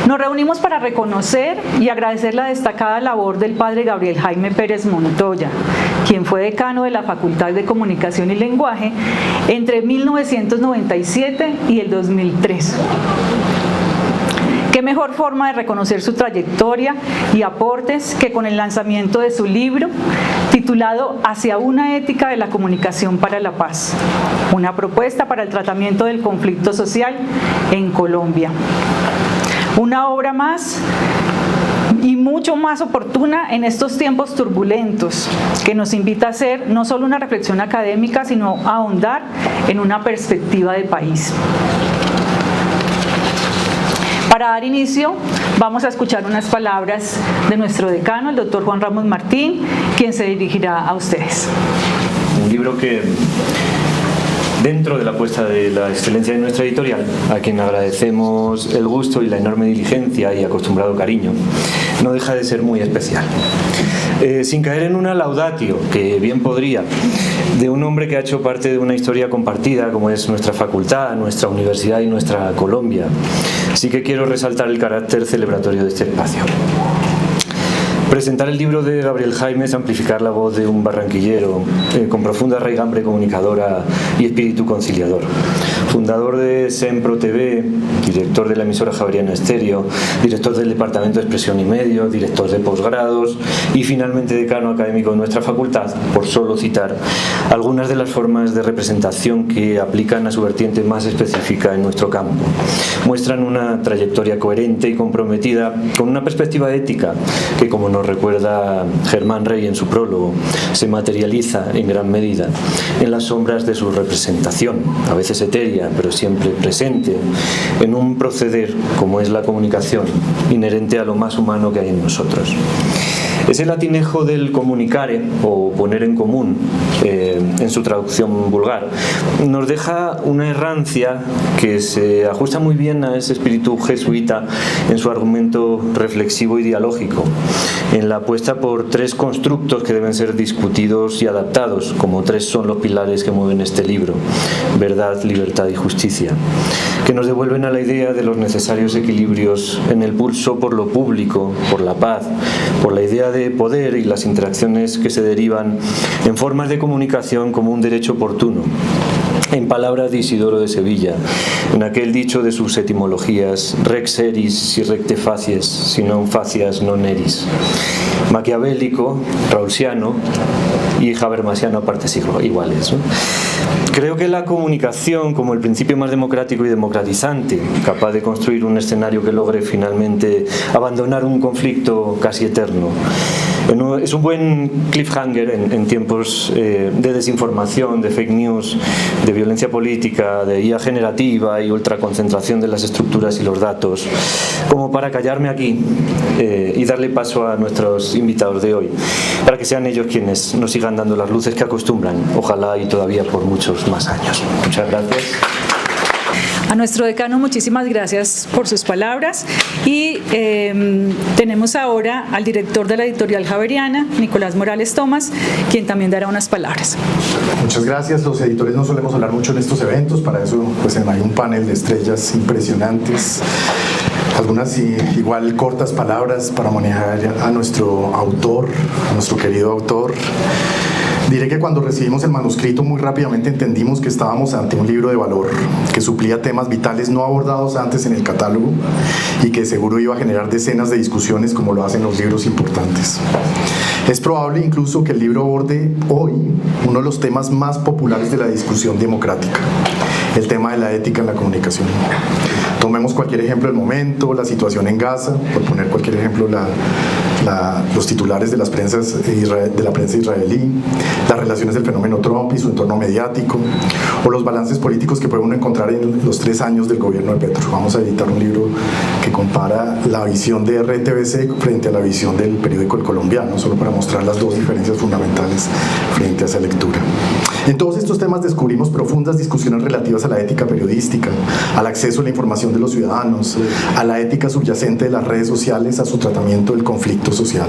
Nos reunimos para reconocer y agradecer la destacada labor del padre Gabriel Jaime Pérez Montoya, quien fue decano de la Facultad de Comunicación y Lenguaje entre 1997 y el 2003. ¿Qué mejor forma de reconocer su trayectoria y aportes que con el lanzamiento de su libro titulado Hacia una ética de la comunicación para la paz, una propuesta para el tratamiento del conflicto social en Colombia? Una obra más y mucho más oportuna en estos tiempos turbulentos, que nos invita a hacer no solo una reflexión académica, sino a ahondar en una perspectiva de país. Para dar inicio, vamos a escuchar unas palabras de nuestro decano, el doctor Juan Ramos Martín, quien se dirigirá a ustedes. Un libro que, dentro de la apuesta de la excelencia de nuestra editorial, a quien agradecemos el gusto y la enorme diligencia y acostumbrado cariño, no deja de ser muy especial. Sin caer en una laudatio, que bien podría, de un hombre que ha hecho parte de una historia compartida, como es nuestra facultad, nuestra universidad y nuestra Colombia, sí que quiero resaltar el carácter celebratorio de este espacio. Presentar el libro de Gabriel Jaime es amplificar la voz de un barranquillero con profunda raigambre comunicadora y espíritu conciliador. Fundador de Sempro TV, director de la emisora Javeriana Estéreo, director del Departamento de Expresión y Medio, director de posgrados y finalmente decano académico de nuestra facultad, por solo citar algunas de las formas de representación que aplican a su vertiente más específica en nuestro campo. Muestran una trayectoria coherente y comprometida con una perspectiva ética que, como nos recuerda Germán Rey en su prólogo, se materializa en gran medida en las sombras de su representación, a veces etérea, pero siempre presente, en un proceder como es la comunicación, inherente a lo más humano que hay en nosotros. Ese latinejo del comunicare, o poner en común, en su traducción vulgar, nos deja una errancia que se ajusta muy bien a ese espíritu jesuita en su argumento reflexivo y dialógico, en la apuesta por tres constructos que deben ser discutidos y adaptados, como tres son los pilares que mueven este libro: verdad, libertad y justicia, que nos devuelven a la idea de los necesarios equilibrios en el pulso por lo público, por la paz, por la idea de poder y las interacciones que se derivan en formas de comunicación como un derecho oportuno. En palabras de Isidoro de Sevilla, en aquel dicho de sus etimologías, rex eris si recte facies, si non facias non eris. Maquiavélico, rawlsiano y habermasiano a partes iguales, ¿no? Creo que la comunicación, como el principio más democrático y democratizante, capaz de construir un escenario que logre finalmente abandonar un conflicto casi eterno, es un buen cliffhanger en tiempos de desinformación, de fake news, de violencia política, de IA generativa y ultraconcentración de las estructuras y los datos, como para callarme aquí y darle paso a nuestros invitados de hoy, para que sean ellos quienes nos sigan dando las luces que acostumbran, ojalá y todavía por muchos más años. Muchas gracias. A nuestro decano, muchísimas gracias por sus palabras, y tenemos ahora al director de la editorial Javeriana, Nicolás Morales Tomás, quien también dará unas palabras. Muchas gracias. Los editores no solemos hablar mucho en estos eventos, para eso pues hay un panel de estrellas impresionantes, algunas igual cortas palabras para manejar a nuestro autor, a nuestro querido autor. Diré que cuando recibimos el manuscrito muy rápidamente entendimos que estábamos ante un libro de valor, que suplía temas vitales no abordados antes en el catálogo y que seguro iba a generar decenas de discusiones como lo hacen los libros importantes. Es probable incluso que el libro aborde hoy uno de los temas más populares de la discusión democrática, el tema de la ética en la comunicación. Tomemos cualquier ejemplo del momento, la situación en Gaza, por poner cualquier ejemplo, los titulares de la prensa israelí, las relaciones del fenómeno Trump y su entorno mediático, o los balances políticos que puede uno encontrar en los 3 años del gobierno de Petro. Vamos a editar un libro que compara la visión de RTBC frente a la visión del periódico El Colombiano, solo para mostrar las dos diferencias fundamentales frente a esa lectura. En todos estos temas descubrimos profundas discusiones relativas a la ética periodística, al acceso a la información de los ciudadanos, a la ética subyacente de las redes sociales, a su tratamiento del conflicto social.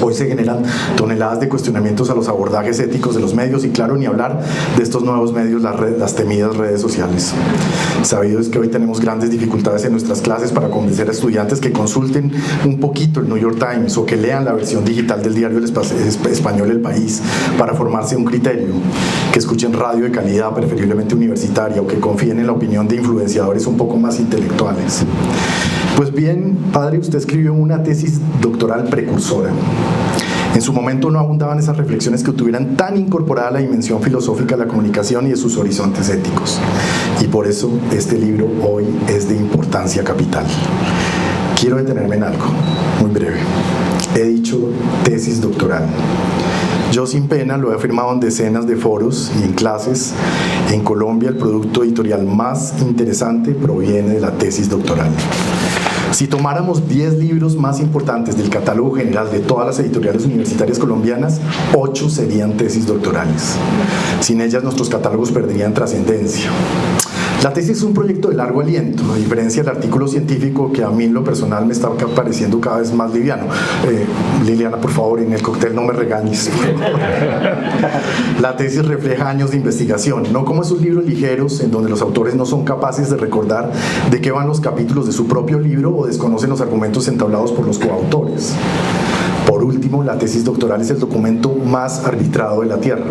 Hoy se generan toneladas de cuestionamientos a los abordajes éticos de los medios y, claro, ni hablar de estos nuevos medios, las temidas redes sociales. Sabido es que hoy tenemos grandes dificultades en nuestras clases para convencer a estudiantes que consulten un poquito el New York Times o que lean la versión digital del diario español El País para formarse un criterio, que escuchen radio de calidad, preferiblemente universitaria, o que confíen en la opinión de influenciadores un poco más intelectuales. Pues bien, padre, usted escribió una tesis doctoral precursora. En su momento no abundaban esas reflexiones que tuvieran tan incorporada la dimensión filosófica de la comunicación y de sus horizontes éticos. Y por eso este libro hoy es de importancia capital. Quiero detenerme en algo, muy breve. He dicho tesis doctoral. Yo sin pena lo he afirmado en decenas de foros y en clases. En Colombia el producto editorial más interesante proviene de la tesis doctoral. Si tomáramos 10 libros más importantes del catálogo general de todas las editoriales universitarias colombianas, 8 serían tesis doctorales. Sin ellas nuestros catálogos perderían trascendencia. La tesis es un proyecto de largo aliento, a diferencia del artículo científico que a mí en lo personal me está pareciendo cada vez más liviano. Liliana, por favor, en el cóctel no me regañes. La tesis refleja años de investigación, no como esos libros ligeros en donde los autores no son capaces de recordar de qué van los capítulos de su propio libro o desconocen los argumentos entablados por los coautores. Por último, la tesis doctoral es el documento más arbitrado de la Tierra.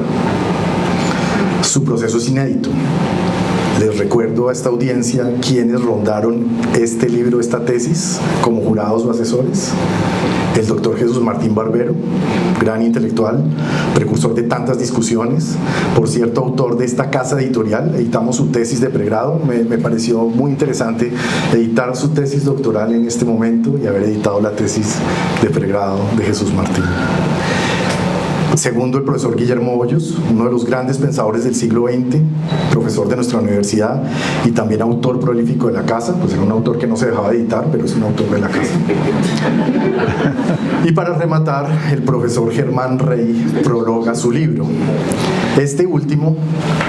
Su proceso es inédito. Les recuerdo a esta audiencia quiénes rondaron este libro, esta tesis, como jurados o asesores. El doctor Jesús Martín Barbero, gran intelectual, precursor de tantas discusiones, por cierto, autor de esta casa editorial. Editamos su tesis de pregrado. Me pareció muy interesante editar su tesis doctoral en este momento y haber editado la tesis de pregrado de Jesús Martín. Segundo, el profesor Guillermo Hoyos, uno de los grandes pensadores del siglo XX, profesor de nuestra universidad y también autor prolífico de la casa, pues era un autor que no se dejaba de editar, pero es un autor de la casa. Y para rematar, el profesor Germán Rey prologa su libro. Este último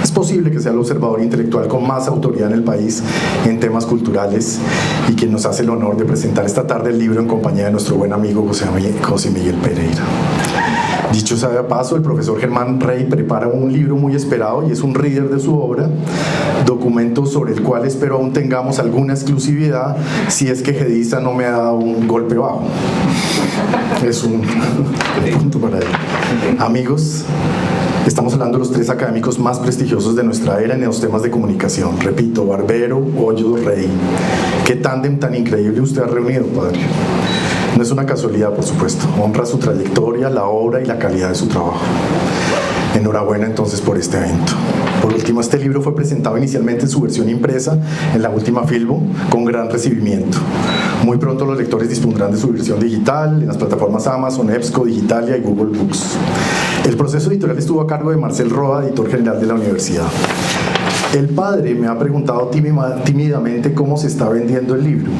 es posible que sea el observador intelectual con más autoridad en el país en temas culturales y quien nos hace el honor de presentar esta tarde el libro en compañía de nuestro buen amigo José Miguel Pereira. Dicho sea de paso, el profesor Germán Rey prepara un libro muy esperado y es un reader de su obra, documento sobre el cual espero aún tengamos alguna exclusividad si es que Gedisa no me ha dado un golpe bajo. Es un punto para él. Amigos, estamos hablando de los 3 académicos más prestigiosos de nuestra era en los temas de comunicación. Repito, Barbero, Hoyos, Rey. ¿Qué tándem tan increíble usted ha reunido, padre? No es una casualidad, por supuesto. Honra su trayectoria, la obra y la calidad de su trabajo. Enhorabuena entonces por este evento. Por último, este libro fue presentado inicialmente en su versión impresa en la última Filbo con gran recibimiento. Muy pronto los lectores dispondrán de su versión digital en las plataformas Amazon, EBSCO, Digitalia y Google Books. El proceso editorial estuvo a cargo de Marcel Roa, editor general de la universidad. El padre me ha preguntado tímidamente cómo se está vendiendo el libro.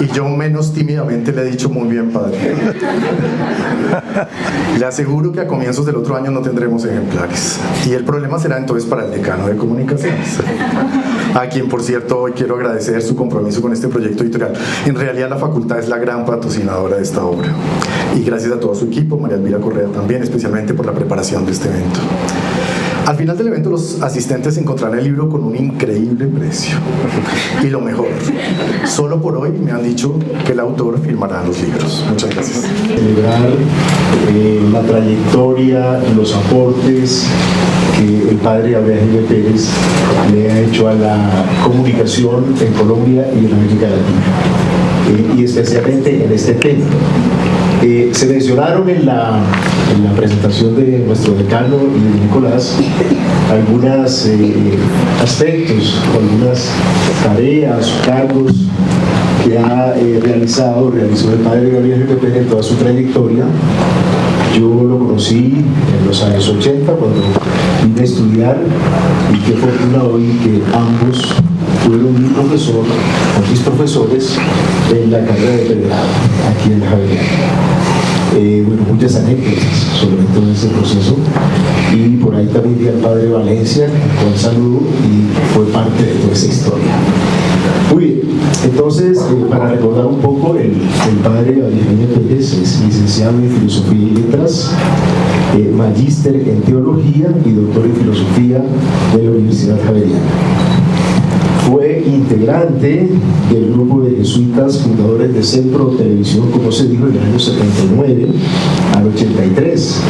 Y yo menos tímidamente le he dicho muy bien, padre. Le aseguro que a comienzos del otro año no tendremos ejemplares. Y el problema será entonces para el decano de comunicaciones, a quien por cierto hoy quiero agradecer su compromiso con este proyecto editorial. En realidad la facultad es la gran patrocinadora de esta obra. Y gracias a todo su equipo, María Elvira Correa también, especialmente por la preparación de este evento. Al final del evento los asistentes encontrarán el libro con un increíble precio. Y lo mejor, solo por hoy me han dicho que el autor firmará los libros. Muchas gracias. Celebrar la trayectoria, los aportes que el padre Abraham Pérez le ha hecho a la comunicación en Colombia y en América Latina, y especialmente en este tema. Se mencionaron en la presentación de nuestro decano y de Nicolás algunos aspectos, algunas tareas, cargos que ha realizó el padre Gabriel Pérez en toda su trayectoria. Yo lo conocí en los años 80 cuando vine a estudiar, y qué fortuna hoy que ambos fueron mi profesor, o mis profesores en la carrera de pregrado aquí en Javeriana. Bueno, muchas anécdotas sobre todo ese proceso, y por ahí también vi al padre Valencia, con saludo, y fue parte de toda esa historia. Muy bien, entonces para recordar un poco, el padre Vladimir Pérez es licenciado en Filosofía y Letras, magíster en Teología y doctor en Filosofía de la Universidad Javeriana. Fue integrante del grupo de jesuitas fundadores de Sempro Televisión, como se dijo, en el año 79 al 83.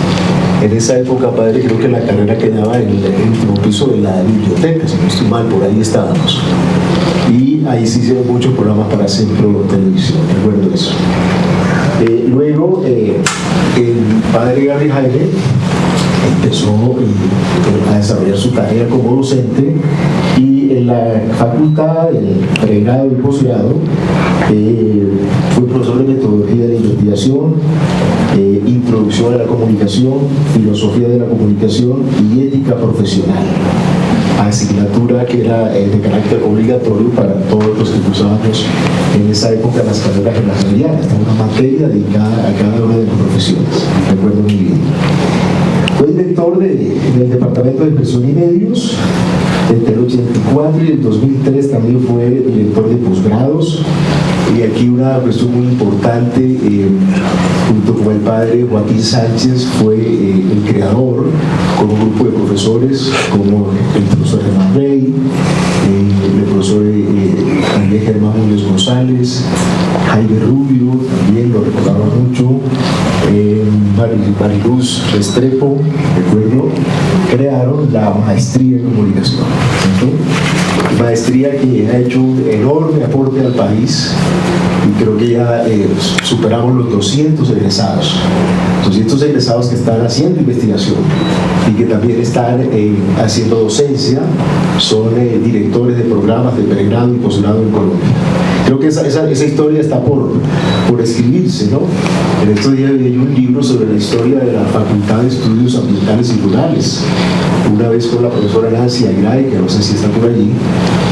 En esa época, padre, creo que la carrera quedaba en el último piso de la biblioteca, si no estoy mal, por ahí estábamos. Y ahí se hicieron muchos programas para Sempro Televisión, recuerdo eso. Luego, el padre Gabriel Jaime empezó a desarrollar su carrera como docente, y en la facultad, el pregrado y posgrado, fue profesor de metodología de la investigación, introducción a la comunicación, filosofía de la comunicación y ética profesional, asignatura que era de carácter obligatorio para todos los que cursábamos en esa época las carreras en las realidades, una materia dedicada a cada una de las profesiones, recuerdo muy bien. Fue director del Departamento de Expresión y Medios. Entre el 84 y el 2003 también fue director de posgrados. Y aquí una cuestión muy importante, junto con el padre Joaquín Sánchez, fue el creador, con un grupo de profesores como el profesor Germán Rey, el profesor también Germán Muñoz González, Jaime Rubio, también lo recordaba mucho, Mariluz Restrepo, recuerdo, crearon la maestría en comunicación, ¿sí? Maestría que ha hecho un enorme aporte al país, y creo que ya superamos los 200 egresados que están haciendo investigación y que también están haciendo docencia, son directores de programas de pregrado y posgrado en Colombia. Creo que esa historia está por escribirse, ¿no? En estos días leí un libro sobre la historia de la Facultad de Estudios Ambientales y Rurales. Una vez con la profesora Nancy Aguirre, que no sé si está por allí,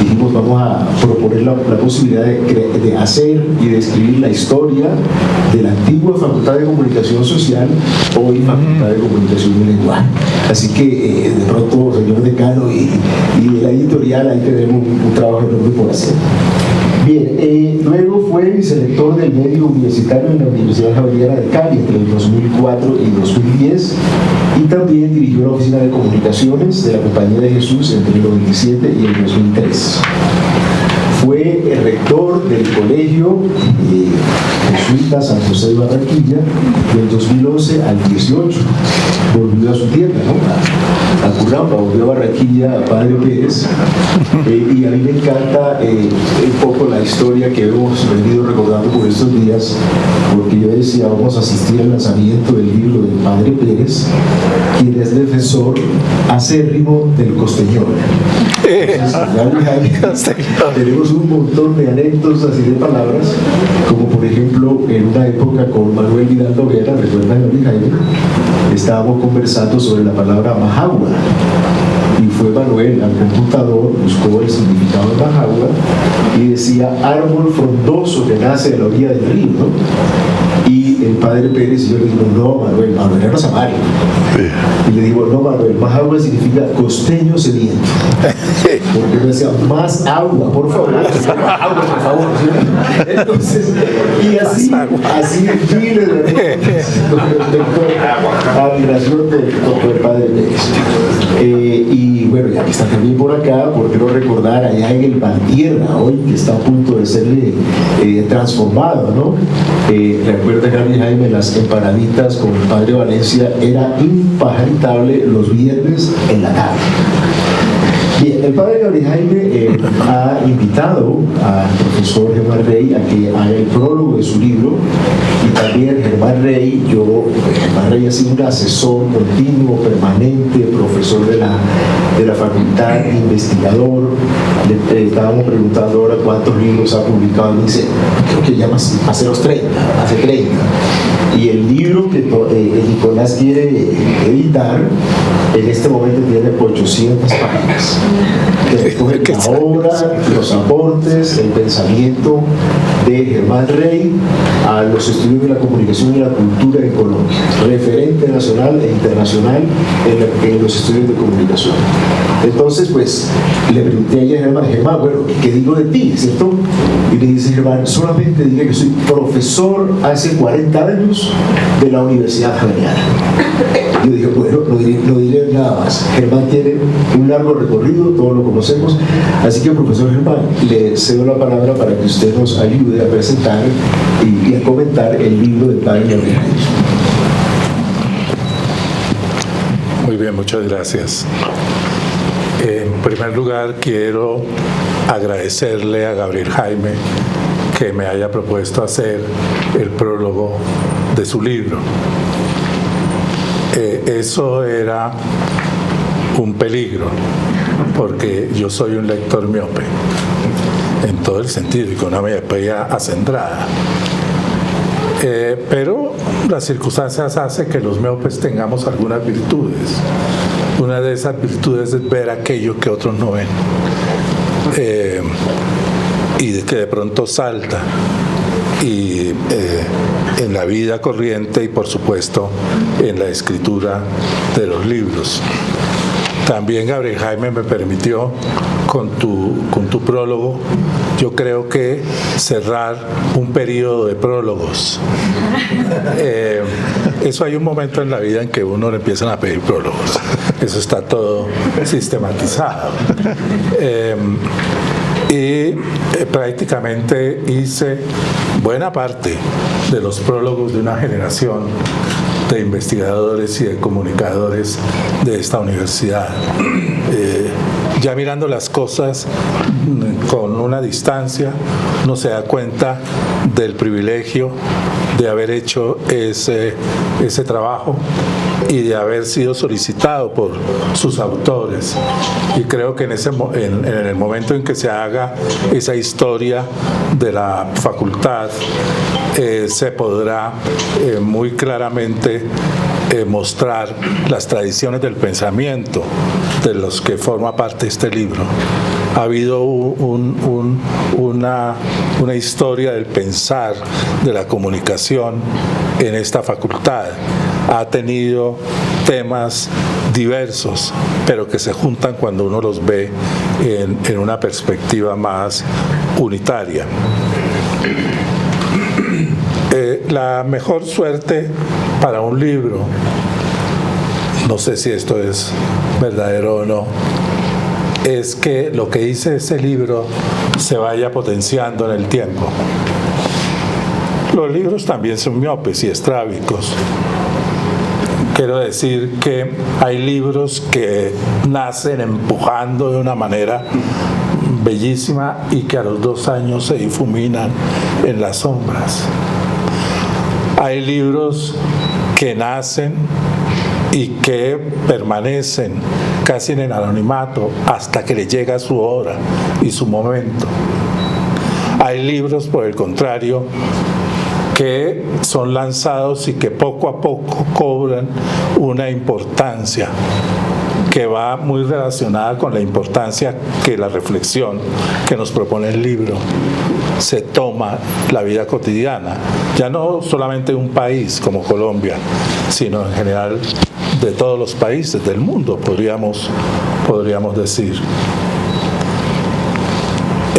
dijimos vamos a proponer la posibilidad de hacer y de escribir la historia de la antigua Facultad de Comunicación Social, hoy Facultad de Comunicación y Lenguaje. Así que de pronto, señor decano y la editorial, ahí tenemos un trabajo enorme por hacer. Bien, luego fue vicerrector del medio universitario en la Universidad Javeriana de Cali entre el 2004 y 2010, y también dirigió la Oficina de Comunicaciones de la Compañía de Jesús entre el 2017 y el 2003. Fue el rector del Colegio Jesuita San José de Barranquilla del 2011 al 18. Volvió a su tierra, ¿no? A Curramba, volvió a Barranquilla, a Padre Pérez, y a mí me encanta un poco la historia que hemos venido recordando por estos días, porque yo decía, vamos a asistir al lanzamiento del libro del Padre Pérez, quien es defensor acérrimo del costeñol. Entonces, tenemos un montón de anécdotas y de palabras, como por ejemplo en una época con Manuel Vidal Noguera, recuerdan a Jaime, estábamos conversando sobre la palabra majagua, y fue Manuel al computador, buscó el significado de majagua y decía árbol frondoso que nace de la orilla del río, ¿no? Y el padre Pérez y yo le digo, no Manuel era Rosario. Y le digo, no Manuel, majagua significa costeño sediento. Porque me decía, más agua, por favor. Agua, por favor. Entonces, y así miles de admiración del padre Pérez. Y bueno, ya que está también por acá, ¿por qué no recordar allá en el Valtierra, hoy que está a punto de ser transformado, ¿no? Recuerda, Gabriel Jaime, las empanaditas con el padre Valencia, era impajaritable los viernes en la tarde. Bien, el padre Gabriel Jaime ha invitado al profesor Germán Rey a que haga el prólogo de su libro, y también Germán Rey ha sido un asesor continuo, permanente, profesor de la facultad, investigador. Le estábamos preguntando ahora cuántos libros ha publicado, y dice, creo que ya hace los 30, hace 30. Y el libro que Nicolás quiere editar en este momento tiene 800 páginas. Que recogen la obra, los aportes, el pensamiento de Germán Rey a los estudios de la comunicación y la cultura en Colombia, referente nacional e internacional en los estudios de comunicación. Entonces, pues, le pregunté a Germán, bueno, ¿qué digo de ti, cierto? Y me dice Germán, solamente diga que soy profesor hace 40 años de la Universidad Javeriana. Yo dije, bueno, no diré nada más. Germán tiene un largo recorrido, todos lo conocemos, así que, profesor Germán, le cedo la palabra para que usted nos ayude a presentar y a comentar el libro del padre Gabriel Jaime. Muy bien, muchas gracias. En primer lugar, quiero agradecerle a Gabriel Jaime que me haya propuesto hacer el prólogo de su libro. Eso era un peligro, porque yo soy un lector miope, en todo el sentido, y con una miopía acendrada. Pero las circunstancias hacen que los miopes tengamos algunas virtudes. Una de esas virtudes es ver aquello que otros no ven, y que de pronto salta y en la vida corriente y por supuesto en la escritura de los libros. También Gabriel Jaime me permitió con tu prólogo, yo creo que cerrar un periodo de prólogos. Eso hay un momento en la vida en que uno le empiezan a pedir prólogos. Eso está todo sistematizado. Y prácticamente hice buena parte de los prólogos de una generación de investigadores y de comunicadores de esta universidad. Ya mirando las cosas con una distancia, uno se da cuenta del privilegio de haber hecho ese trabajo y de haber sido solicitado por sus autores. Y creo que en el momento en que se haga esa historia de la facultad, se podrá muy claramente mostrar las tradiciones del pensamiento de los que forma parte este libro. Ha habido una historia del pensar, de la comunicación en esta facultad. Ha tenido temas diversos, pero que se juntan cuando uno los ve en una perspectiva más unitaria. La mejor suerte para un libro, no sé si esto es verdadero o no, es que lo que dice ese libro se vaya potenciando en el tiempo. Los libros también son miopes y estrábicos. Quiero decir que hay libros que nacen empujando de una manera bellísima y que a los 2 años se difuminan en las sombras. Hay libros que nacen y que permanecen casi en el anonimato hasta que le llega su hora y su momento. Hay libros, por el contrario, que son lanzados y que poco a poco cobran una importancia que va muy relacionada con la importancia que la reflexión que nos propone el libro se toma la vida cotidiana, ya no solamente de un país como Colombia, sino en general de todos los países del mundo, podríamos decir.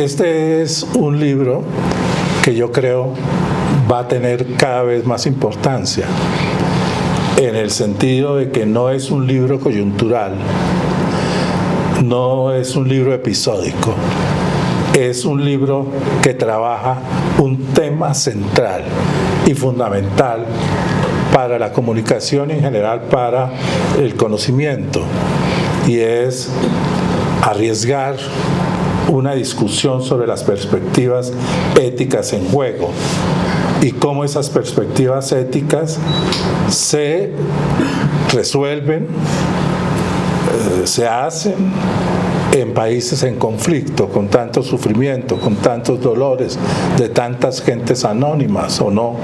Este es un libro que yo creo va a tener cada vez más importancia, en el sentido de que no es un libro coyuntural, no es un libro episódico, es un libro que trabaja un tema central y fundamental para la comunicación y en general para el conocimiento, y es arriesgar una discusión sobre las perspectivas éticas en juego y cómo esas perspectivas éticas se resuelven, se hacen en países en conflicto, con tanto sufrimiento, con tantos dolores de tantas gentes anónimas o no,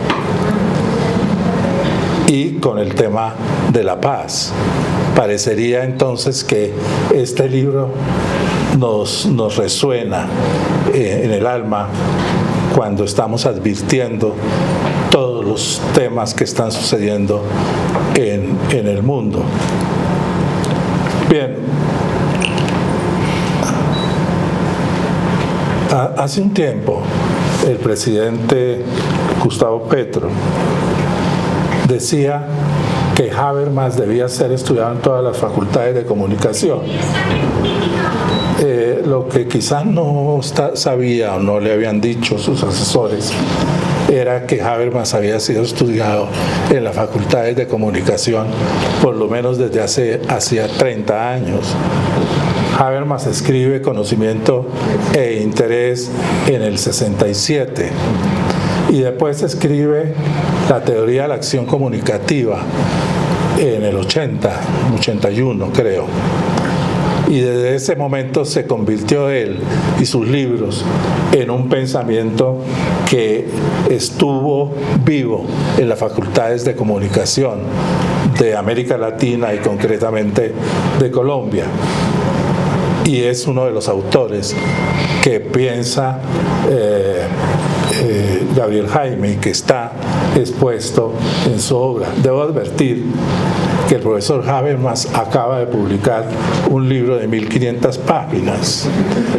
y con el tema de la paz. Parecería entonces que este libro nos resuena en el alma cuando estamos advirtiendo todos los temas que están sucediendo en el mundo. Bien, hace un tiempo el presidente Gustavo Petro decía que Habermas debía ser estudiado en todas las facultades de comunicación. Lo que quizás no sabía o no le habían dicho sus asesores era que Habermas había sido estudiado en las facultades de comunicación por lo menos desde hacía 30 años. Habermas escribe Conocimiento e Interés en el 67 y después escribe La teoría de la acción comunicativa en el 81 creo. Y desde ese momento se convirtió él y sus libros en un pensamiento que estuvo vivo en las facultades de comunicación de América Latina y concretamente de Colombia. Y es uno de los autores que piensa Gabriel Jaime y que está expuesto en su obra. Debo advertir que el profesor Habermas acaba de publicar un libro de 1500 páginas.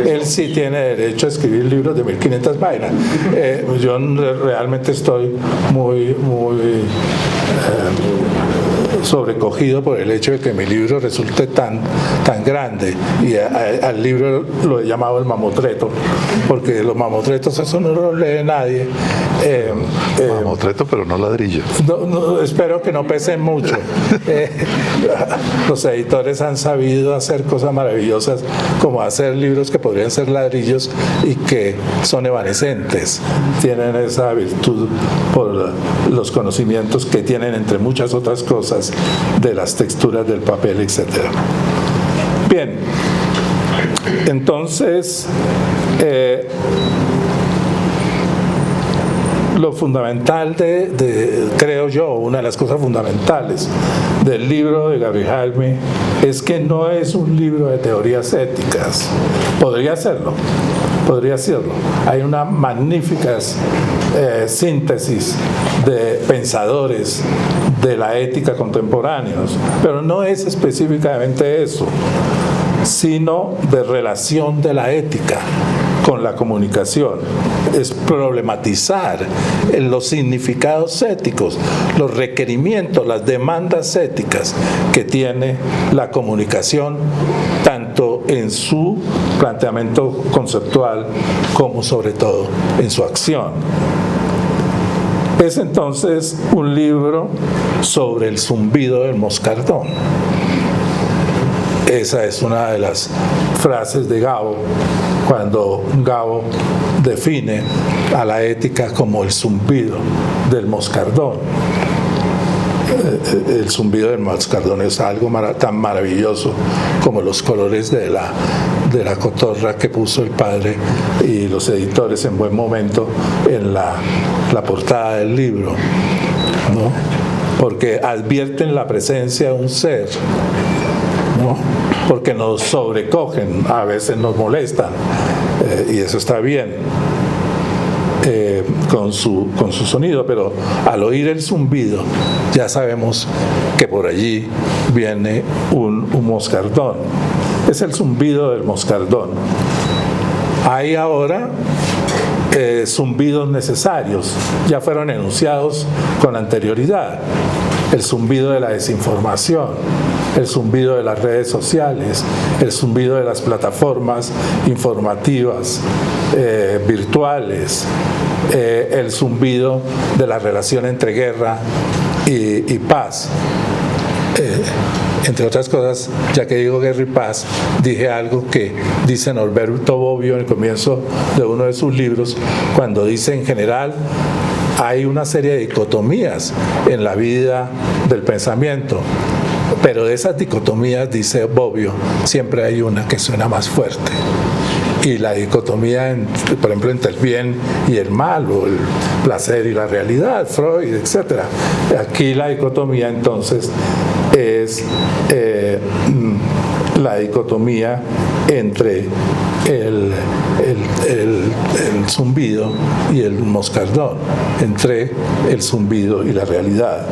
Él sí tiene derecho a escribir libros de 1500 páginas. Yo realmente estoy muy sobrecogido por el hecho de que mi libro resulte tan grande, y al libro lo he llamado el mamotreto, porque los mamotretos eso no lo lee nadie. Mamotreto, pero no ladrillo. No, espero que no pesen mucho. Los editores han sabido hacer cosas maravillosas, como hacer libros que podrían ser ladrillos y que son evanescentes. Tienen esa virtud por los conocimientos que tienen, entre muchas otras cosas, de las texturas del papel, etc. Bien, entonces lo fundamental creo yo, una de las cosas fundamentales del libro de Gabriel Jaime es que no es un libro de teorías éticas. Podría serlo. Hay una magnífica síntesis de pensadores de la ética contemporáneos, pero no es específicamente eso, sino de relación de la ética con la comunicación. Es problematizar los significados éticos, los requerimientos, las demandas éticas que tiene la comunicación, tanto en su planteamiento conceptual como sobre todo en su acción. Es entonces un libro sobre el zumbido del moscardón. Esa es una de las frases de Gabo, cuando Gabo define a la ética como el zumbido del moscardón. El zumbido del moscardón es algo tan maravilloso como los colores de la cotorra que puso el padre y los editores en buen momento en la portada del libro, ¿no? Porque advierten la presencia de un ser, ¿no? Porque nos sobrecogen, a veces nos molestan, y eso está bien, con su sonido, pero al oír el zumbido ya sabemos que por allí viene un moscardón. Es el zumbido del moscardón. Hay ahora zumbidos necesarios, ya fueron enunciados con anterioridad. El zumbido de la desinformación, el zumbido de las redes sociales, el zumbido de las plataformas informativas virtuales, el zumbido de la relación entre guerra y paz. Entre otras cosas, ya que digo guerra y paz, dije algo que dice Norberto Bobbio en el comienzo de uno de sus libros, cuando dice en general hay una serie de dicotomías en la vida del pensamiento, pero de esas dicotomías, dice Bobbio, siempre hay una que suena más fuerte. Y la dicotomía, por ejemplo, entre el bien y el mal, o el placer y la realidad, Freud, etc. Aquí la dicotomía entonces es la dicotomía entre el zumbido y el moscardón, entre el zumbido y la realidad.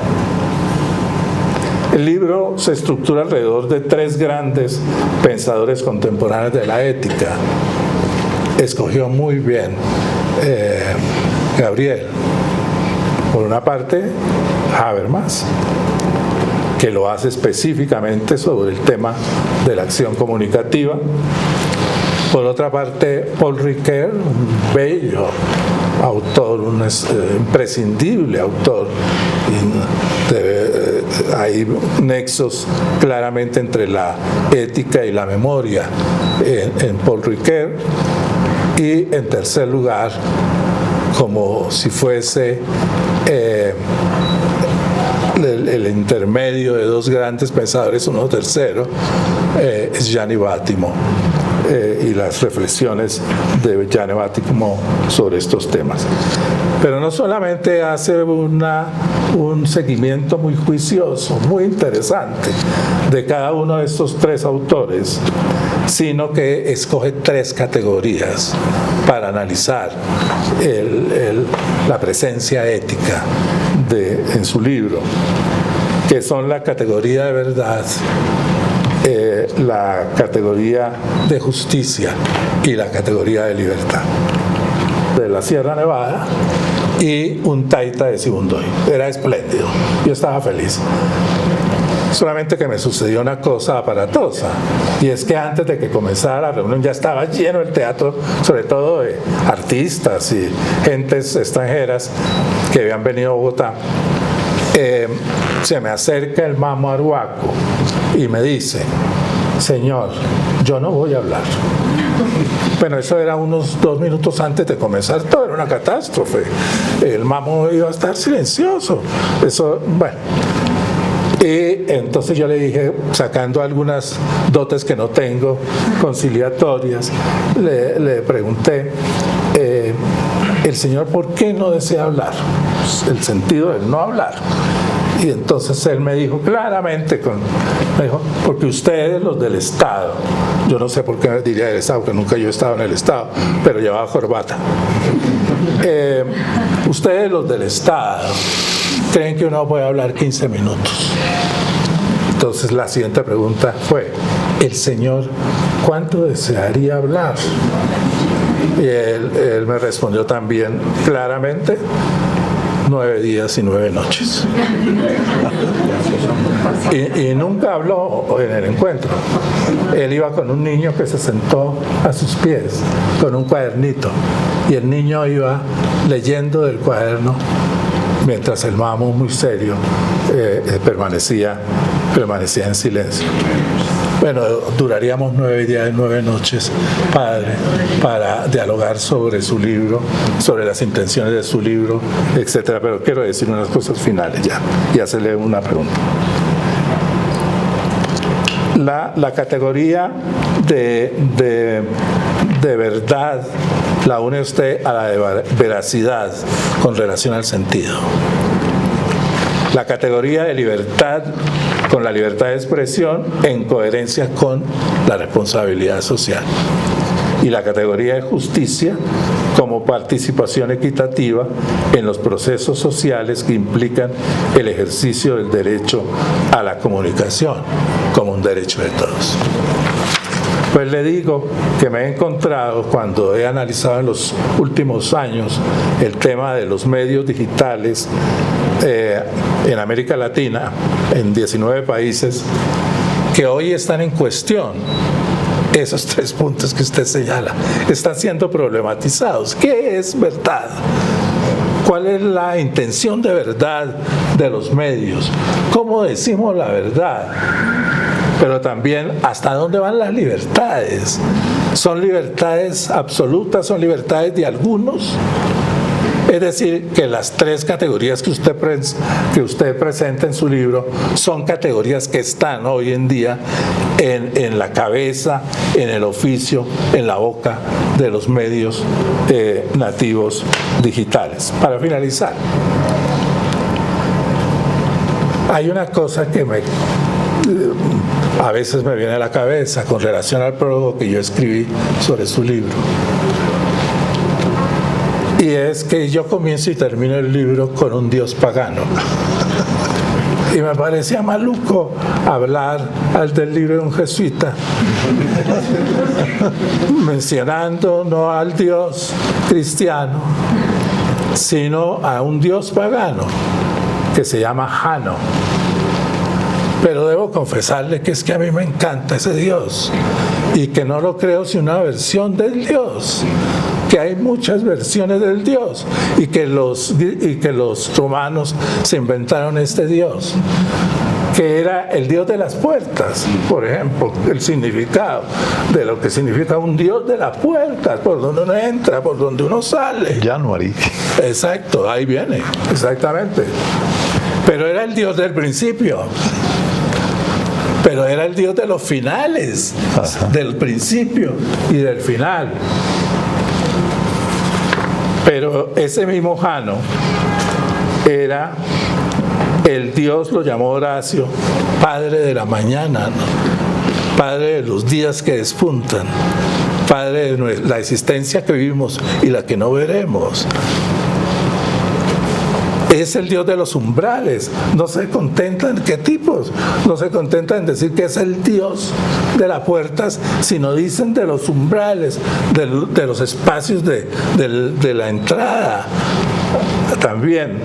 El libro se estructura alrededor de tres grandes pensadores contemporáneos de la ética. Escogió muy bien Gabriel. Por una parte, Habermas, que lo hace específicamente sobre el tema de la acción comunicativa. Por otra parte, Paul Ricoeur, un bello autor, un imprescindible autor. Hay nexos claramente entre la ética y la memoria en Paul Ricoeur. Y en tercer lugar, como si fuese el intermedio de dos grandes pensadores, uno tercero, es Gianni Vattimo. Y las reflexiones de Gianni Vattimo sobre estos temas. Pero no solamente hace un seguimiento muy juicioso, muy interesante de cada uno de estos tres autores, sino que escoge tres categorías para analizar la presencia ética en su libro, que son la categoría de verdad, la categoría de justicia y la categoría de libertad. De la Sierra Nevada y un taita de Sibundoy. Era espléndido, yo estaba feliz. Solamente que me sucedió una cosa aparatosa, y es que antes de que comenzara la reunión ya estaba lleno el teatro, sobre todo de artistas y gentes extranjeras que habían venido a Bogotá. Se me acerca el Mamo Arhuaco y me dice: señor, yo no voy a hablar. Bueno, eso era unos 2 minutos antes de comenzar, todo era una catástrofe. El Mamo iba a estar silencioso. Eso, bueno. Y entonces yo le dije, sacando algunas dotes que no tengo, conciliatorias, le pregunté, el señor, ¿por qué no desea hablar? El sentido del no hablar. Y entonces él me dijo claramente, me dijo, porque ustedes, los del Estado, yo no sé por qué diría del Estado, porque nunca yo he estado en el Estado, pero llevaba corbata. Ustedes, los del Estado, creen que uno puede hablar 15 minutos. Entonces la siguiente pregunta fue, el señor, ¿cuánto desearía hablar? Y él me respondió también claramente, 9 días y 9 noches. Y nunca habló en el encuentro. Él iba con un niño que se sentó a sus pies, con un cuadernito, y el niño iba leyendo del cuaderno, mientras el Mamo, muy serio, permanecía en silencio. Bueno, duraríamos 9 días y 9 noches, padre, para dialogar sobre su libro, sobre las intenciones de su libro, etcétera. Pero quiero decir unas cosas finales ya y hacerle una pregunta. La categoría de verdad la une usted a la de veracidad con relación al sentido. La categoría de libertad con la libertad de expresión en coherencia con la responsabilidad social. Y la categoría de justicia como participación equitativa en los procesos sociales que implican el ejercicio del derecho a la comunicación como un derecho de todos. Pues le digo que me he encontrado, cuando he analizado en los últimos años el tema de los medios digitales en América Latina, en 19 países, que hoy están en cuestión. Esos 3 puntos que usted señala están siendo problematizados. ¿Qué es verdad? ¿Cuál es la intención de verdad de los medios? ¿Cómo decimos la verdad? Pero también, ¿hasta dónde van las libertades? ¿Son libertades absolutas? ¿Son libertades de algunos? Es decir, que las 3 categorías que usted presenta en su libro son categorías que están hoy en día en la cabeza, en el oficio, en la boca de los medios nativos digitales. Para finalizar, hay una cosa que a veces me viene a la cabeza con relación al prólogo que yo escribí sobre su libro. Y es que yo comienzo y termino el libro con un dios pagano. Y me parecía maluco hablar del libro de un jesuita, mencionando no al dios cristiano, sino a un dios pagano que se llama Jano. Pero debo confesarle que es que a mí me encanta ese Dios y que no lo creo sin una versión del Dios, que hay muchas versiones del Dios y que los romanos se inventaron este Dios, que era el Dios de las puertas, por ejemplo, el significado de lo que significa un Dios de las puertas, por donde uno entra, por donde uno sale. January. Exacto, ahí viene, exactamente. Pero era el Dios del principio, pero era el Dios de los finales, del principio y del final. Pero ese mismo Jano era el Dios, lo llamó Horacio, Padre de la mañana, ¿no? Padre de los días que despuntan, Padre de la existencia que vivimos y la que no veremos. Es el Dios de los umbrales. No se contentan, ¿qué tipos? No se contentan en decir que es el Dios de las puertas, sino dicen de los umbrales, de los espacios de la entrada también.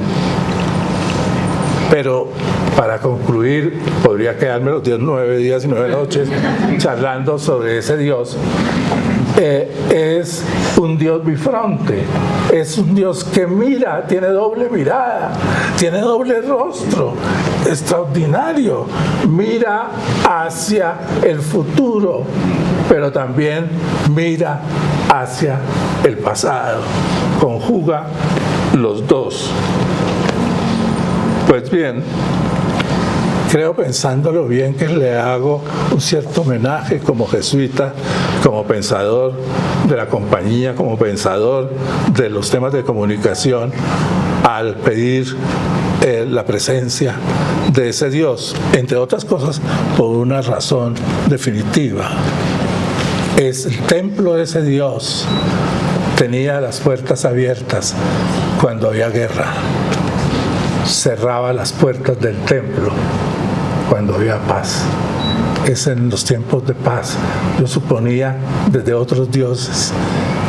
Pero para concluir, podría quedarme los 9 días y 9 noches charlando sobre ese Dios. Es un Dios bifronte, es un Dios que mira, tiene doble mirada, tiene doble rostro, extraordinario, mira hacia el futuro, pero también mira hacia el pasado, conjuga los dos. Pues bien, creo, pensándolo bien, que le hago un cierto homenaje como jesuita, como pensador de la compañía, como pensador de los temas de comunicación, al pedir la presencia de ese Dios, entre otras cosas, por una razón definitiva. Es el templo de ese Dios, tenía las puertas abiertas cuando había guerra, cerraba las puertas del templo cuando había paz. Es en los tiempos de paz. Yo suponía desde otros dioses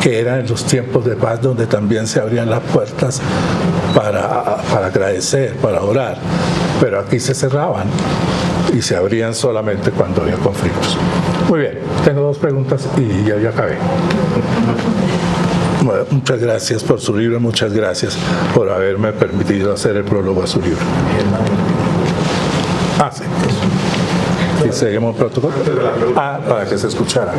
que eran en los tiempos de paz donde también se abrían las puertas para agradecer, para orar, pero aquí se cerraban y se abrían solamente cuando había conflictos. Muy bien, tengo 2 preguntas y ya acabé. Bueno, muchas gracias por su libro, muchas gracias por haberme permitido hacer el prólogo a su libro. Sí. ¿Y seguimos el protocolo? Para que se escuchara.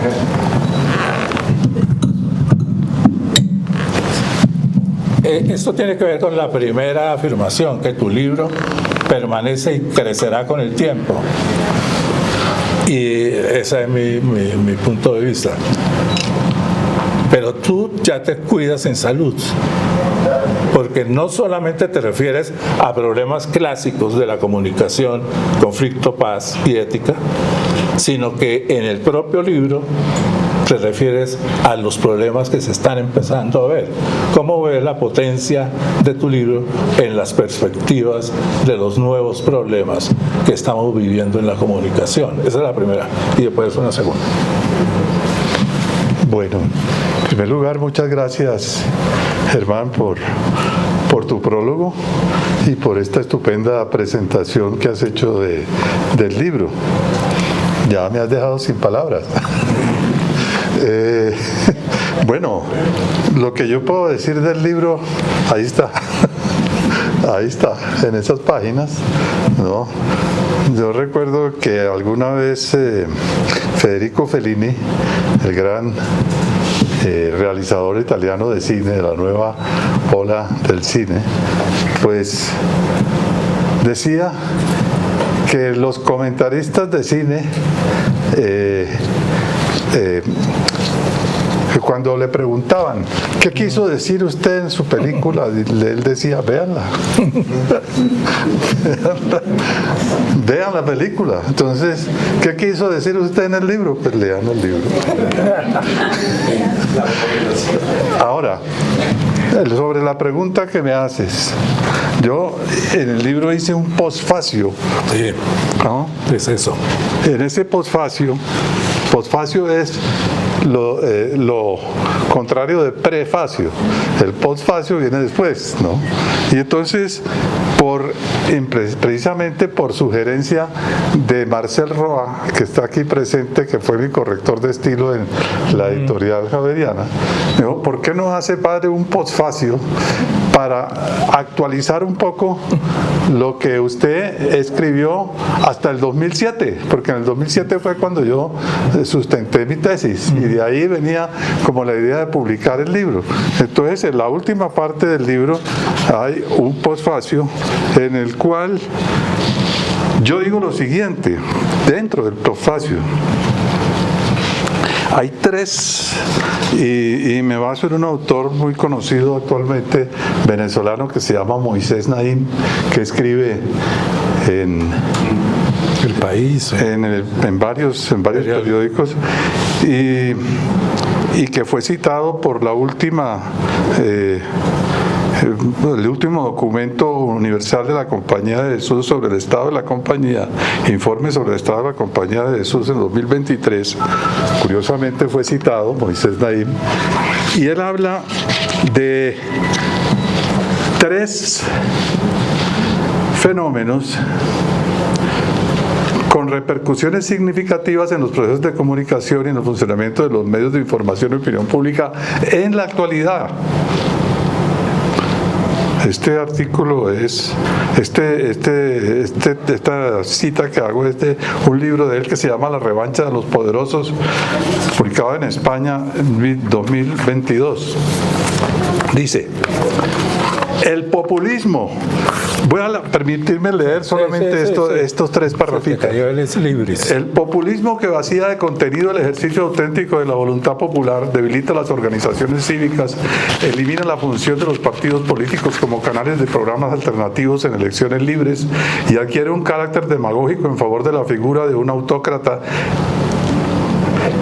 Esto tiene que ver con la primera afirmación, que tu libro permanece y crecerá con el tiempo. Y ese es mi punto de vista. Pero tú ya te cuidas en salud, porque no solamente te refieres a problemas clásicos de la comunicación, conflicto, paz y ética, sino que en el propio libro te refieres a los problemas que se están empezando a ver. ¿Cómo ves la potencia de tu libro en las perspectivas de los nuevos problemas que estamos viviendo en la comunicación? Esa es la primera, y después una segunda. Bueno, en primer lugar, muchas gracias, Germán, por tu prólogo y por esta estupenda presentación que has hecho del libro. Ya me has dejado sin palabras. Bueno, lo que yo puedo decir del libro, ahí está, en esas páginas, ¿no? Yo recuerdo que alguna vez Federico Fellini, el gran realizador italiano de cine, de la nueva ola del cine, pues decía que los comentaristas de cine que cuando le preguntaban ¿qué quiso decir usted en su película? Él decía, véanla. Vean la película. Entonces, ¿qué quiso decir usted en el libro? Pues lean el libro. Ahora, sobre la pregunta que me haces, yo en el libro hice un posfacio. Sí, ¿no? Es eso. En ese posfacio es lo contrario de prefacio. El postfacio viene después, ¿no? Y entonces, precisamente por sugerencia de Marcel Roa, que está aquí presente, que fue mi corrector de estilo en la editorial javeriana, me dijo, ¿por qué no hace, padre, un postfacio para actualizar un poco lo que usted escribió hasta el 2007? Porque en el 2007 fue cuando yo sustenté mi tesis y de ahí venía como la idea de publicar el libro. Entonces, en la última parte del libro hay un postfacio en el cual yo digo lo siguiente, dentro del postfacio. Hay tres, y me baso en un autor muy conocido actualmente, venezolano, que se llama Moisés Naim, que escribe en El País, en varios periódicos, y que fue citado por la última el último documento universal de la Compañía de Jesús sobre el estado de la compañía, informe sobre el estado de la Compañía de Jesús en 2023, curiosamente fue citado Moisés Naim, y él habla de tres fenómenos con repercusiones significativas en los procesos de comunicación y en el funcionamiento de los medios de información y opinión pública en la actualidad. Este artículo es, esta cita que hago es de un libro de él que se llama La revancha de los poderosos, publicado en España en 2022. Dice: el populismo. Voy a permitirme leer solamente estos tres parrafitos. El populismo, que vacía de contenido el ejercicio auténtico de la voluntad popular, debilita las organizaciones cívicas, elimina la función de los partidos políticos como canales de programas alternativos en elecciones libres y adquiere un carácter demagógico en favor de la figura de un autócrata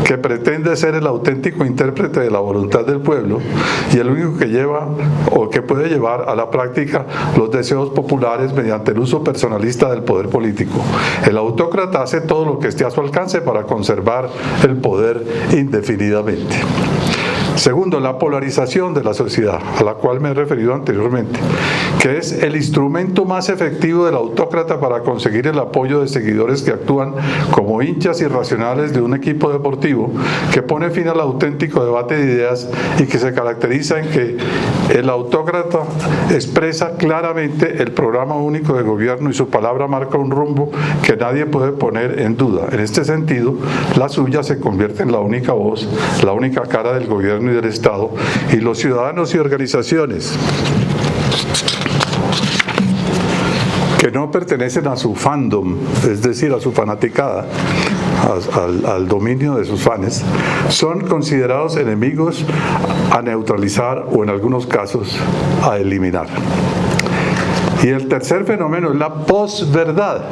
que pretende ser el auténtico intérprete de la voluntad del pueblo y el único que lleva o que puede llevar a la práctica los deseos populares mediante el uso personalista del poder político. El autócrata hace todo lo que esté a su alcance para conservar el poder indefinidamente. Segundo, la polarización de la sociedad, a la cual me he referido anteriormente, que es el instrumento más efectivo del autócrata para conseguir el apoyo de seguidores que actúan como hinchas irracionales de un equipo deportivo, que pone fin al auténtico debate de ideas y que se caracteriza en que el autócrata expresa claramente el programa único de gobierno y su palabra marca un rumbo que nadie puede poner en duda. En este sentido, la suya se convierte en la única voz, la única cara del gobierno y del Estado, y los ciudadanos y organizaciones que no pertenecen a su fandom, es decir, a su fanaticada, al dominio de sus fans, son considerados enemigos a neutralizar o en algunos casos a eliminar. Y el tercer fenómeno es la posverdad,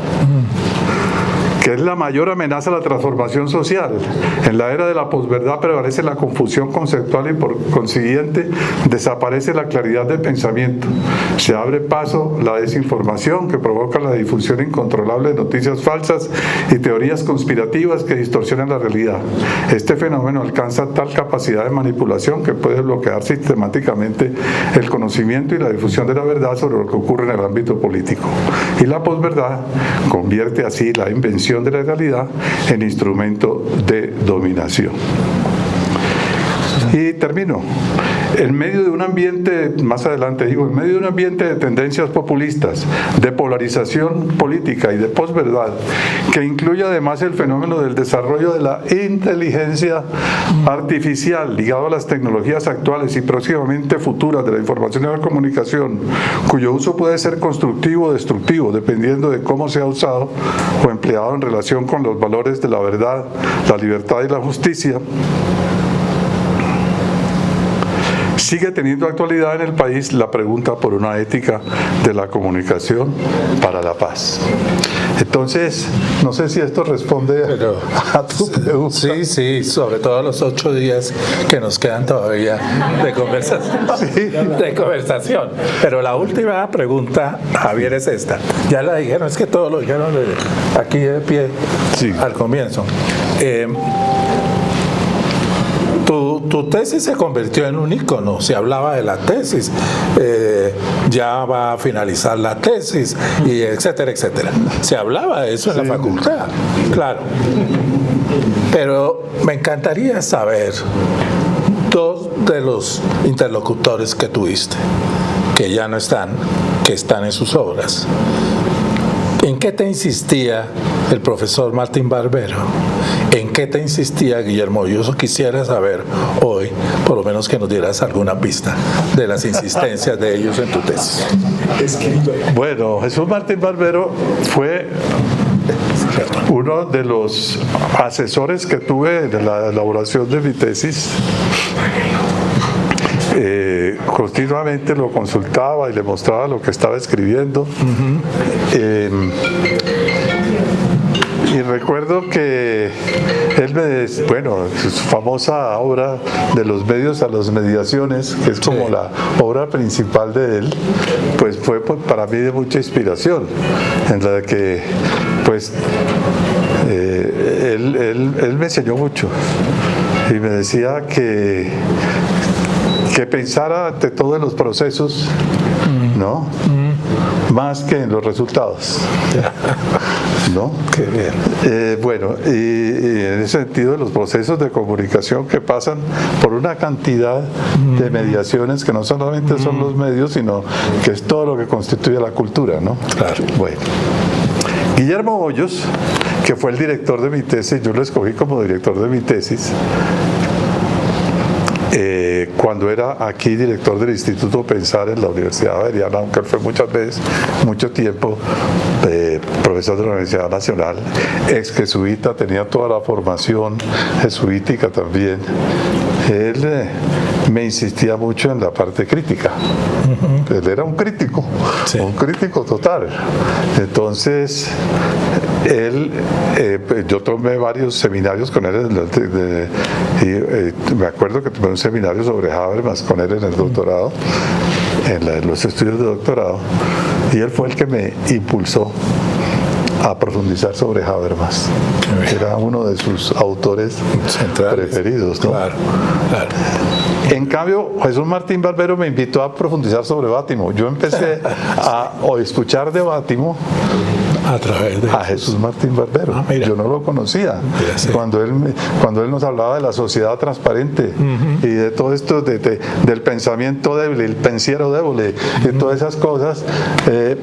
que es la mayor amenaza a la transformación social. En la era de la posverdad prevalece la confusión conceptual y por consiguiente desaparece la claridad del pensamiento. Se abre paso la desinformación, que provoca la difusión incontrolable de noticias falsas y teorías conspirativas que distorsionan la realidad. Este fenómeno alcanza tal capacidad de manipulación que puede bloquear sistemáticamente el conocimiento y la difusión de la verdad sobre lo que ocurre en el ámbito político. Y la posverdad convierte así la invención de la realidad en instrumento de dominación. Y termino. En medio de un ambiente, más adelante digo, en medio de un ambiente de tendencias populistas, de polarización política y de posverdad, que incluye además el fenómeno del desarrollo de la inteligencia artificial ligado a las tecnologías actuales y próximamente futuras de la información y la comunicación, cuyo uso puede ser constructivo o destructivo, dependiendo de cómo sea usado o empleado en relación con los valores de la verdad, la libertad y la justicia, sigue teniendo actualidad en el país la pregunta por una ética de la comunicación para la paz. Entonces, no sé si esto responde a tu pregunta. Sí, sobre todo los 8 días que nos quedan todavía de conversación. Sí. De conversación. Pero la última pregunta, Javier, es esta. Ya la dijeron, es que todo lo dijeron aquí de pie al comienzo. Tu tesis se convirtió en un ícono, se hablaba de la tesis, ya va a finalizar la tesis, y etcétera, etcétera. Se hablaba de eso en la facultad, claro. Pero me encantaría saber, dos de los interlocutores que tuviste, que ya no están, que están en sus obras, ¿en qué te insistía el profesor Martín Barbero? ¿En qué te insistía Guillermo Hoyos? Yo quisiera saber hoy, por lo menos que nos dieras alguna pista de las insistencias de ellos en tu tesis. Bueno, Jesús Martín Barbero fue uno de los asesores que tuve en la elaboración de mi tesis. Continuamente lo consultaba y le mostraba lo que estaba escribiendo. Y recuerdo que él su famosa obra de los medios a las mediaciones, que es como la obra principal de él, pues fue para mí de mucha inspiración, en la que pues él me enseñó mucho y me decía que pensara ante todo en los procesos, ¿no? Más que en los resultados, ¿no? Qué bien. Bueno, y en ese sentido, los procesos de comunicación que pasan por una cantidad de mediaciones que no solamente son los medios, sino que es todo lo que constituye la cultura, ¿no? Claro. Bueno, Guillermo Hoyos, que fue el director de mi tesis, yo lo escogí como director de mi tesis, cuando era aquí director del Instituto Pensar en la Universidad Javeriana, aunque él fue mucho tiempo profesor de la Universidad Nacional, ex jesuita, tenía toda la formación jesuítica también. Él me insistía mucho en la parte crítica. Él era un crítico total. Entonces, yo tomé varios seminarios con él y me acuerdo que tomé un seminario sobre Habermas con él en el doctorado, en los estudios de doctorado, y él fue el que me impulsó a profundizar sobre Habermas. Era uno de sus autores centrales, preferidos, ¿no? Claro. En cambio, Jesús Martín Barbero me invitó a profundizar sobre Bátimo. Yo empecé a escuchar de Bátimo a través de Jesús Martín Barbero. Yo no lo conocía. Cuando él nos hablaba de la sociedad transparente y de todo esto del pensamiento débil, el pensiero débil, y todas esas cosas,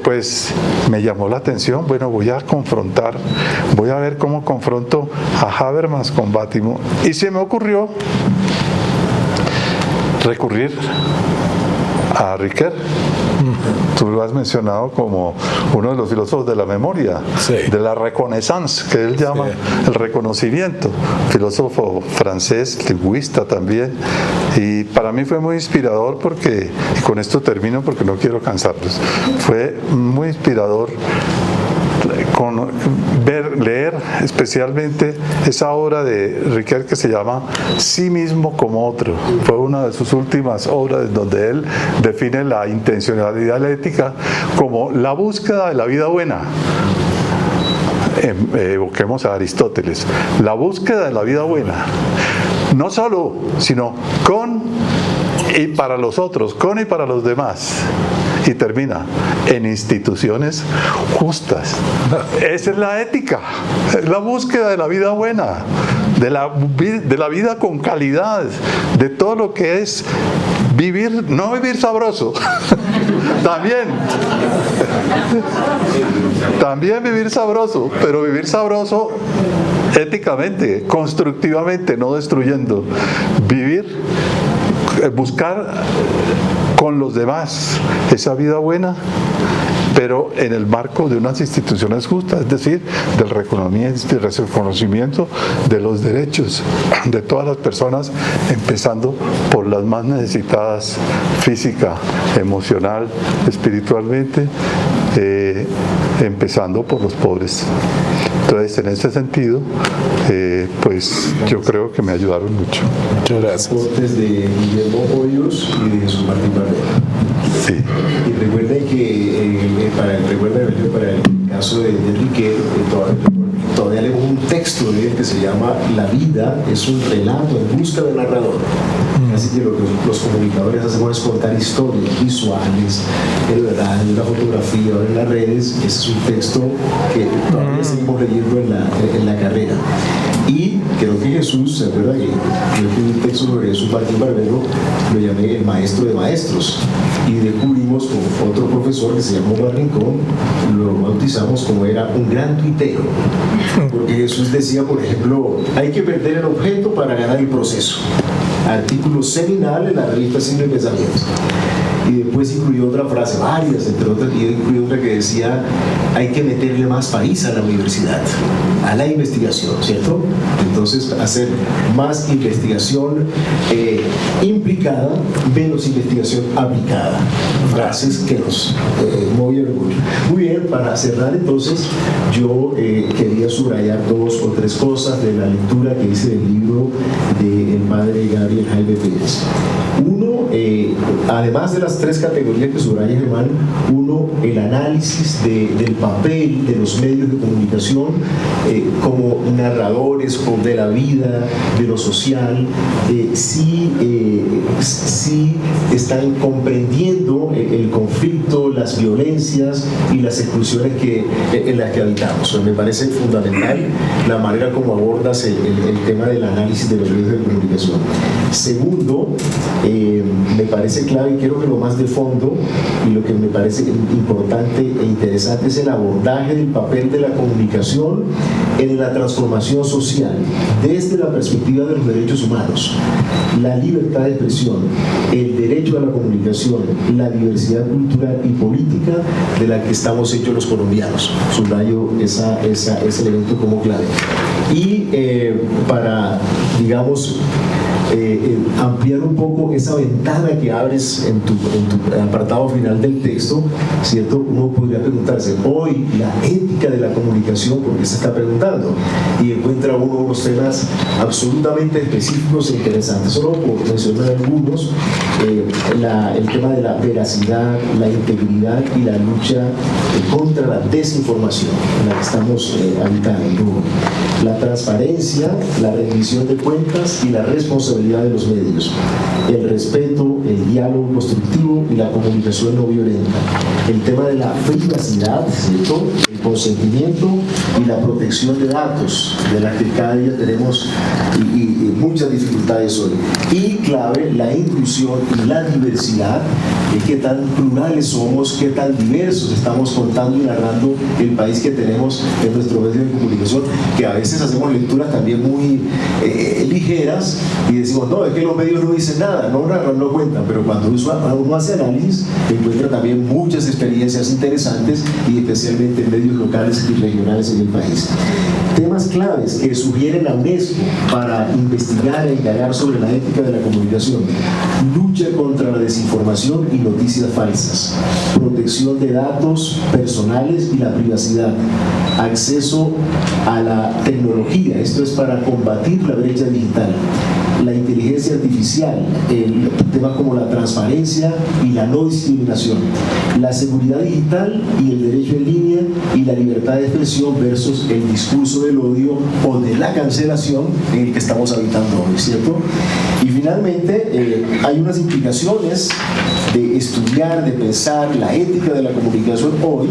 pues me llamó la atención. Bueno, voy a ver cómo confronto a Habermas con Bátimo, y se me ocurrió recurrir a Ricoeur. Tú lo has mencionado como uno de los filósofos de la memoria, de la reconnaissance, que él llama el reconocimiento, filósofo francés, lingüista también, y para mí fue muy inspirador porque, y con esto termino porque no quiero cansarlos, fue muy inspirador leer especialmente esa obra de Ricoeur que se llama Sí mismo como otro. Fue una de sus últimas obras en donde él define la intencionalidad ética como la búsqueda de la vida buena. Evoquemos a Aristóteles, la búsqueda de la vida buena, no solo, sino con y para los otros, con y para los demás. Y termina en instituciones justas. Esa es la ética, es la búsqueda de la vida buena, de la vida con calidad, de todo lo que es vivir, no vivir sabroso, también vivir sabroso, pero vivir sabroso éticamente, constructivamente, no destruyendo. Buscar con los demás esa vida buena, pero en el marco de unas instituciones justas, es decir, del reconocimiento de los derechos de todas las personas, empezando por las más necesitadas física, emocional, espiritualmente, empezando por los pobres. Entonces, en ese sentido, pues yo creo que me ayudaron mucho. Muchas gracias. Aportes de Guillermo Hoyos y de Jesús Martín Barbero. Sí. Y recuerden que para el caso de Ricoeur, todavía leemos un texto de Hegel que se llama La vida es un relato en busca del narrador. Así que lo que los comunicadores hacemos es contar historias visuales, en una fotografía o en las redes. Ese es un texto que todavía seguimos leyendo en la carrera. Y creo que Jesús, ¿se acuerda que yo escribí un texto sobre Jesús Martín Barbero? Lo llamé el maestro de maestros. Y descubrimos con otro profesor que se llamó Barrincón, lo bautizamos como era un gran tuitero. Porque Jesús decía, por ejemplo, hay que perder el objeto para ganar el proceso. Artículo seminal en la revista Signo y Pensamiento. Y después incluyó otra frase, varias, entre otras, y incluyó otra que decía, hay que meterle más país a la universidad, a la investigación, ¿cierto? Entonces, hacer más investigación implicada, menos investigación aplicada. Frases que nos movieron mucho. Muy bien, para cerrar entonces, yo quería subrayar 2 o 3 cosas de la lectura que hice del libro del padre Gabriel Jaime Pérez. Uno, además de las 3 categorías que subraya Germán, uno, el análisis del papel de los medios de comunicación como narradores de la vida, de lo social, sí están comprendiendo el conflicto, las violencias y las exclusiones en las que habitamos. Me parece fundamental la manera como abordas el tema del análisis de los medios de comunicación. Segundo, me parece clave y quiero que lo más de fondo y lo que me parece importante e interesante es el abordaje del papel de la comunicación en la transformación social desde la perspectiva de los derechos humanos, la libertad de expresión, el derecho a la comunicación, la diversidad cultural y política de la que estamos hechos los colombianos. Subrayo ese elemento como clave. Y para, digamos, ampliar un poco esa ventana que abres en tu apartado final del texto, ¿cierto? Uno podría preguntarse, hoy la ética de la comunicación, porque se está preguntando, y encuentra uno unos temas absolutamente específicos e interesantes. Solo por mencionar algunos, el tema de la veracidad, la integridad y la lucha contra la desinformación en la que estamos habitando, la transparencia, la rendición de cuentas y la responsabilidad de los medios, el respeto, el diálogo constructivo y la comunicación no violenta, el tema de la privacidad, ¿cierto? El consentimiento y la protección de datos, de la que cada día tenemos y muchas dificultades hoy. Y clave, la inclusión y la diversidad, qué tan plurales somos, qué tan diversos estamos contando y narrando el país que tenemos en nuestro medio de comunicación, que a veces hacemos lecturas también muy ligeras y decimos, no, es que los medios no dicen nada, no narran, no cuentan, pero cuando uno hace análisis encuentra también muchas experiencias interesantes y especialmente en medios locales y regionales en el país. Temas claves que sugieren a UNESCO para investigar e indagar sobre la ética de la comunicación: lucha contra la desinformación y noticias falsas, protección de datos personales y la privacidad, acceso a la tecnología, esto es para combatir la brecha digital, la inteligencia artificial, temas como la transparencia y la no discriminación, la seguridad digital y el derecho en línea y la libertad de expresión versus el discurso del odio o de la cancelación en el que estamos habitando hoy, ¿cierto? Y finalmente hay unas implicaciones de estudiar, de pensar la ética de la comunicación hoy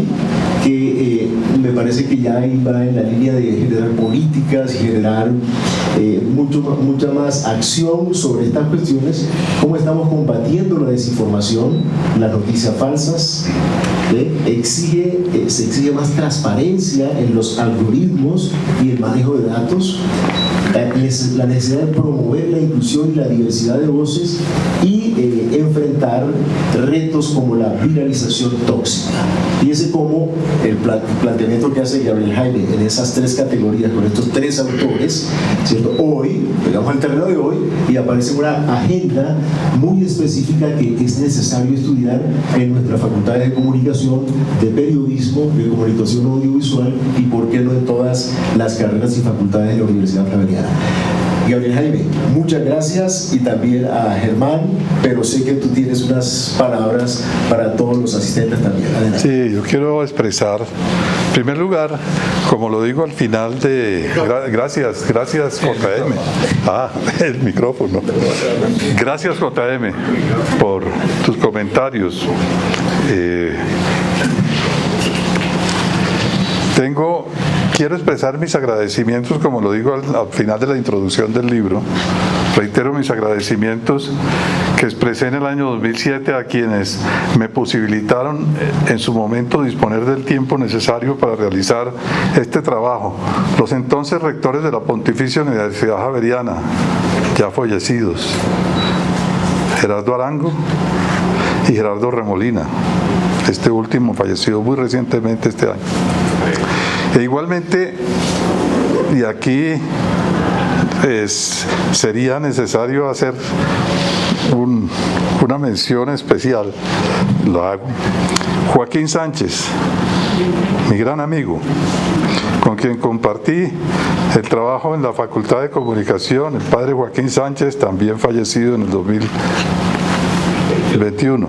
que me parece que ya va en la línea de generar políticas y generar mucha más acción sobre estas cuestiones, cómo estamos combatiendo la desinformación, las noticias falsas. Se exige más transparencia en los algoritmos y el manejo de datos, la necesidad de promover la inclusión y la diversidad de voces y enfrentar retos como la viralización tóxica. Fíjese cómo el planteamiento que hace Gabriel Jaime en esas 3 categorías, con estos 3 autores, ¿cierto? Hoy, llegamos al terreno de hoy y aparece una agenda muy específica que es necesario estudiar en nuestras facultades de comunicación, de periodismo, de comunicación audiovisual y, por qué no, en todas las carreras y facultades de la Universidad Javeriana. Gabriel Jaime, muchas gracias, y también a Germán, pero sé que tú tienes unas palabras para todos los asistentes también. Adelante. Sí, yo quiero expresar En primer lugar, como lo digo al final de... Gracias JM. El micrófono. Gracias JM por tus comentarios. Quiero expresar mis agradecimientos, como lo digo al final de la introducción del libro. Reitero mis agradecimientos que expresé en el año 2007 a quienes me posibilitaron en su momento disponer del tiempo necesario para realizar este trabajo. Los entonces rectores de la Pontificia Universidad Javeriana, ya fallecidos, Gerardo Arango y Gerardo Remolina. Este último falleció muy recientemente este año. E igualmente, y aquí sería necesario hacer una mención especial, lo hago. Joaquín Sánchez, mi gran amigo, con quien compartí el trabajo en la Facultad de Comunicación, el padre Joaquín Sánchez, también fallecido en el 2021.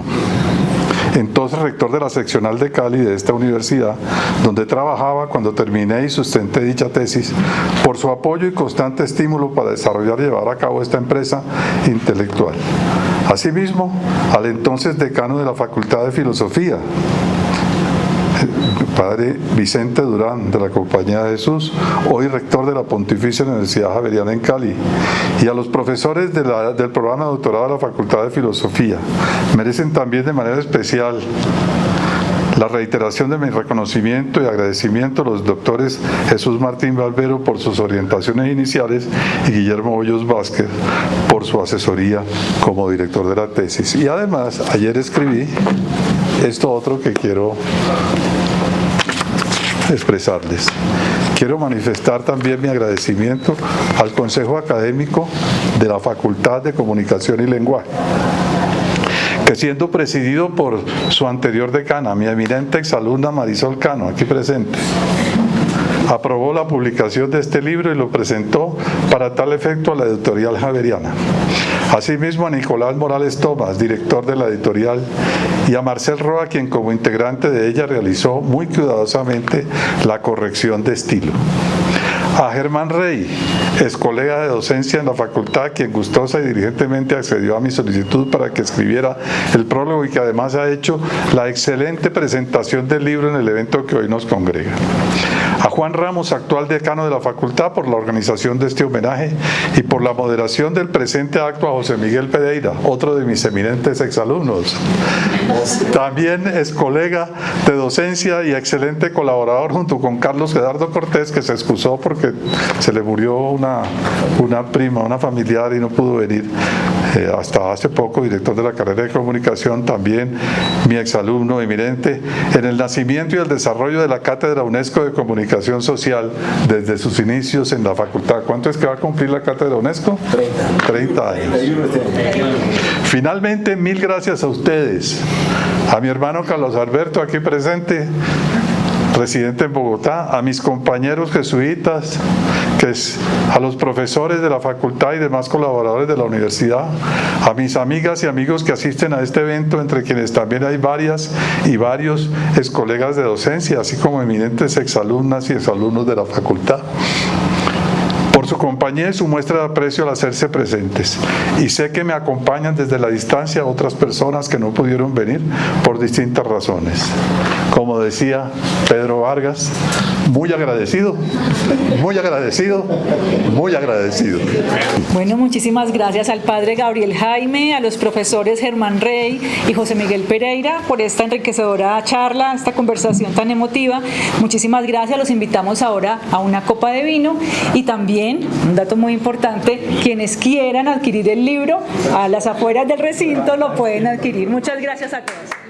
Entonces rector de la seccional de Cali de esta universidad, donde trabajaba cuando terminé y sustenté dicha tesis, por su apoyo y constante estímulo para desarrollar y llevar a cabo esta empresa intelectual. Asimismo, al entonces decano de la Facultad de Filosofía, padre Vicente Durán, de la Compañía de Jesús, hoy rector de la Pontificia Universidad Javeriana en Cali, y a los profesores del programa de doctorado de la Facultad de Filosofía. Merecen también de manera especial la reiteración de mi reconocimiento y agradecimiento a los doctores Jesús Martín Valvero por sus orientaciones iniciales y Guillermo Hoyos Vázquez por su asesoría como director de la tesis. Y además, ayer escribí esto otro que quiero expresarles. Quiero manifestar también mi agradecimiento al Consejo Académico de la Facultad de Comunicación y Lenguaje, que siendo presidido por su anterior decana, mi eminente exalumna Marisol Cano, aquí presente, aprobó la publicación de este libro y lo presentó para tal efecto a la editorial Javeriana. Asimismo a Nicolás Morales Tomás, director de la editorial, y a Marcel Roa, quien como integrante de ella realizó muy cuidadosamente la corrección de estilo. A Germán Rey, ex colega de docencia en la facultad, quien gustosa y diligentemente accedió a mi solicitud para que escribiera el prólogo y que además ha hecho la excelente presentación del libro en el evento que hoy nos congrega. A Juan Ramos, actual decano de la facultad, por la organización de este homenaje y por la moderación del presente acto. A José Miguel Pereira, otro de mis eminentes exalumnos, también es colega de docencia y excelente colaborador, junto con Carlos Gerardo Cortés, que se excusó porque se le murió una prima, una familiar, y no pudo venir hasta hace poco, director de la carrera de comunicación, también mi exalumno eminente en el nacimiento y el desarrollo de la Cátedra UNESCO de Comunicación Social desde sus inicios en la facultad. ¿Cuánto es que va a cumplir la Cátedra UNESCO? 30 años. Finalmente, mil gracias a ustedes, a mi hermano Carlos Alberto aquí presente, residente en Bogotá, a mis compañeros jesuitas, a los profesores de la facultad y demás colaboradores de la universidad, a mis amigas y amigos que asisten a este evento, entre quienes también hay varias y varios ex colegas de docencia, así como eminentes exalumnas y exalumnos de la facultad, por su compañía y su muestra de aprecio al hacerse presentes. Y sé que me acompañan desde la distancia otras personas que no pudieron venir por distintas razones. Como decía Pedro Vargas, muy agradecido, muy agradecido, muy agradecido. Bueno, muchísimas gracias al padre Gabriel Jaime, a los profesores Germán Rey y José Miguel Pereira por esta enriquecedora charla, esta conversación tan emotiva. Muchísimas gracias, los invitamos ahora a una copa de vino y también, un dato muy importante, quienes quieran adquirir el libro a las afueras del recinto lo pueden adquirir. Muchas gracias a todos.